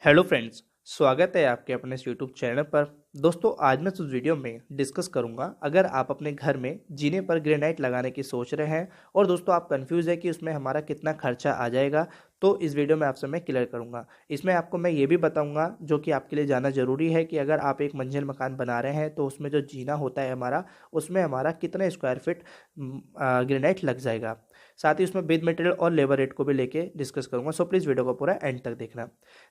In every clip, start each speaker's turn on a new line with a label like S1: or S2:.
S1: Hello friends, स्वागत है आपके अपने इस यूट्यूब चैनल पर। दोस्तों, आज मैं इस वीडियो में डिस्कस करूंगा, अगर आप अपने घर में जीने पर ग्रेनाइट लगाने की सोच रहे हैं और दोस्तों आप कंफ्यूज है कि उसमें हमारा कितना खर्चा आ जाएगा, तो इस वीडियो में आपसे मैं क्लियर करूंगा। इसमें आपको मैं ये भी बताऊंगा, जो कि आपके लिए जानना जरूरी है, कि अगर आप एक मंजिल मकान बना रहे हैं तो उसमें जो जीना होता है हमारा, उसमें हमारा कितना स्क्वायर फीट ग्रेनाइट लग जाएगा। साथ ही उसमें बिल्ड मटेरियल और लेबर रेट को भी लेके डिस्कस करूंगा। सो प्लीज़ वीडियो को पूरा एंड तक देखना।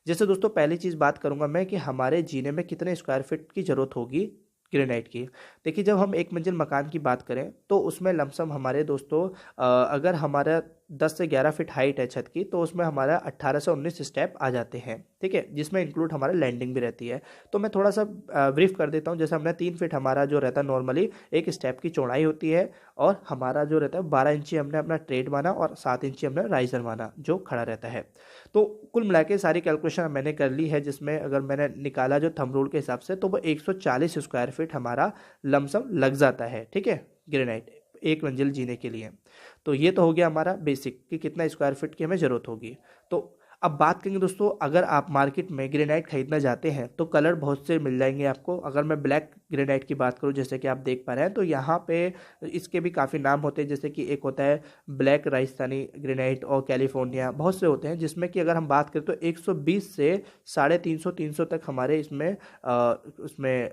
S1: जैसे दोस्तों पहली चीज़ बात करूंगा मैं कि हमारे जीने में कितने स्क्वायर फीट की ज़रूरत होगी ग्रेनाइट की। देखिए, जब हम एक मंजिल मकान की बात करें तो उसमें लमसम हमारे दोस्तों अगर हमारा 10 से 11 फीट हाइट है छत की, तो उसमें हमारा 18 से 19 स्टेप आ जाते हैं, ठीक है, जिसमें इंक्लूड हमारा लैंडिंग भी रहती है। तो मैं थोड़ा सा ब्रीफ कर देता हूँ। जैसे हमने 3 फीट हमारा जो रहता है नॉर्मली एक स्टेप की चौड़ाई होती है, और हमारा जो रहता है 12 इंची हमने अपना ट्रेड माना और 7 इंची हमने राइजर माना जो खड़ा रहता है। तो कुल मिला के सारी कैलकुलेशन मैंने कर ली है, जिसमें अगर मैंने निकाला जो थंब रूल के हिसाब से, तो वो 140 स्क्वायर फीट हमारा लमसम लग जाता है, ठीक है, ग्रेनाइट एक मंजिल जीने के लिए। तो ये तो हो गया हमारा बेसिक कि कितना स्क्वायर फीट की हमें ज़रूरत होगी। तो अब बात करेंगे दोस्तों, अगर आप मार्केट में ग्रेनाइट खरीदना चाहते हैं तो कलर बहुत से मिल जाएंगे आपको। अगर मैं ब्लैक ग्रेनाइट की बात करूं, जैसे कि आप देख पा रहे हैं, तो यहाँ पे इसके भी काफ़ी नाम होते हैं। जैसे कि एक होता है ब्लैक राजस्थानी ग्रेनाइट और कैलिफोर्निया, बहुत से होते हैं, जिसमें कि अगर हम बात करें तो 120 से 350 तक हमारे उसमें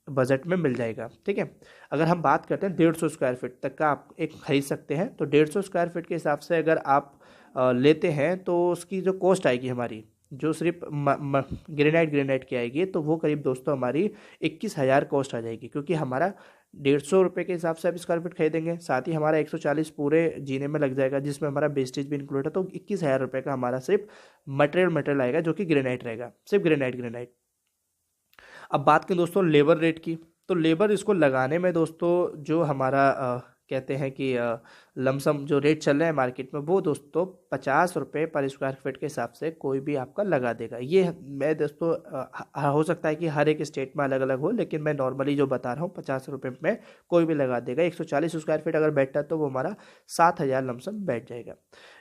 S1: बजट में मिल जाएगा, ठीक है। अगर हम बात करते हैं 150 स्क्वायर फीट तक का आप एक खरीद सकते हैं, तो 150 स्क्वायर फीट के हिसाब से अगर आप लेते हैं तो उसकी जो कॉस्ट आएगी हमारी, जो सिर्फ ग्रेनाइट की आएगी, तो वो करीब दोस्तों हमारी 21,000 कॉस्ट आ जाएगी। क्योंकि हमारा 150 रुपये के हिसाब से आप स्क्वायर फीट खरीदेंगे, साथ ही हमारा 140 पूरे जीने में लग जाएगा, जिसमें हमारा वेस्टेज भी इंक्लूड है। तो 21,000 रुपये का हमारा सिर्फ मटेरियल आएगा, जो कि ग्रेनाइट रहेगा, सिर्फ ग्रेनाइट। अब बात करें दोस्तों लेबर रेट की, तो लेबर इसको लगाने में दोस्तों जो हमारा कहते हैं कि लमसम जो रेट चल रहा है मार्केट में, वो दोस्तों 50 रुपये पर स्क्वायर फीट के हिसाब से कोई भी आपका लगा देगा। ये मैं दोस्तों हो सकता है कि हर एक स्टेट में अलग अलग हो, लेकिन मैं नॉर्मली जो बता रहा हूँ 50 रुपये में कोई भी लगा देगा। 140 स्क्वायर फीट अगर बैठता है तो वो हमारा 7,000 लमसम बैठ जाएगा।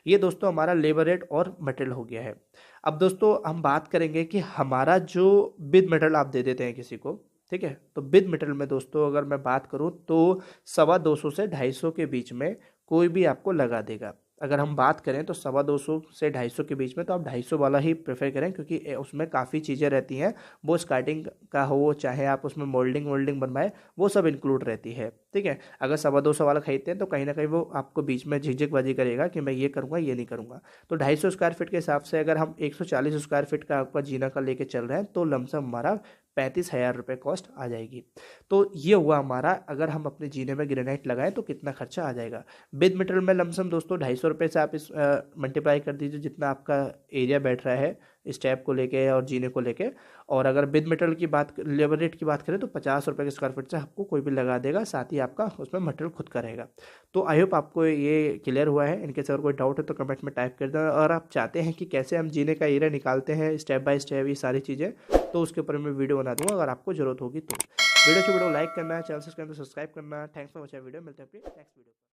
S1: ये दोस्तों हमारा लेबर रेट और मटेरियल हो गया है। अब दोस्तों हम बात करेंगे कि हमारा जो बिद मटेरियल आप दे देते हैं किसी को, ठीक है, तो बिद मटेरियल में दोस्तों अगर मैं बात करूं तो 250 से 250 के बीच में कोई भी आपको लगा देगा। अगर हम बात करें तो 250 से 250 के बीच में, तो आप 250 वाला ही प्रेफर करें, क्योंकि उसमें काफ़ी चीज़ें रहती हैं। वो स्कार्टिंग का हो, चाहे आप उसमें मोल्डिंग बनवाए, वो सब इंक्लूड रहती है, ठीक है। अगर 250 वाला खरीदते हैं तो कहीं ना कहीं वो आपको बीच में झिझकबाजी करेगा कि मैं ये करूँगा ये नहीं करूँगा। तो 250 स्क्वायर फीट के हिसाब से अगर हम 140 स्क्वायर फीट का आपका जीना का लेके चल रहे हैं, तो लमसम हमारा 35,000 रुपये कॉस्ट आ जाएगी। तो ये हुआ हमारा, अगर हम अपने जीने में ग्रेनाइट लगाएं तो कितना खर्चा आ जाएगा। बिद मटेरियल में लमसम दोस्तों 250 रुपये से आप इस मल्टीप्लाई कर दीजिए, जितना आपका एरिया बैठ रहा है स्टैप को लेके और जीने को लेके। और अगर बिद मटेरियल की बात, लेबर रेट की बात करें, तो 50 रुपये के स्क्वायर फीट से आपको कोई भी लगा देगा, साथ ही आपका उसमें मटेरियल खुद का रहेगा। तो आई होप आपको ये क्लियर हुआ है। इनके अगर कोई डाउट है तो कमेंट में टाइप कर देना। और आप चाहते हैं कि कैसे हम जीने का एरिया निकालते हैं स्टेप बाय स्टेप, ये सारी चीज़ें, तो उसके ऊपर मैं वीडियो बना दूंगा, अगर आपको जरूरत होगी तो। वीडियो लाइक करना है, चैनल सब्सक्राइब करना। Thanks for watching video. मिलते हैं अपनी नेक्स्ट वीडियो।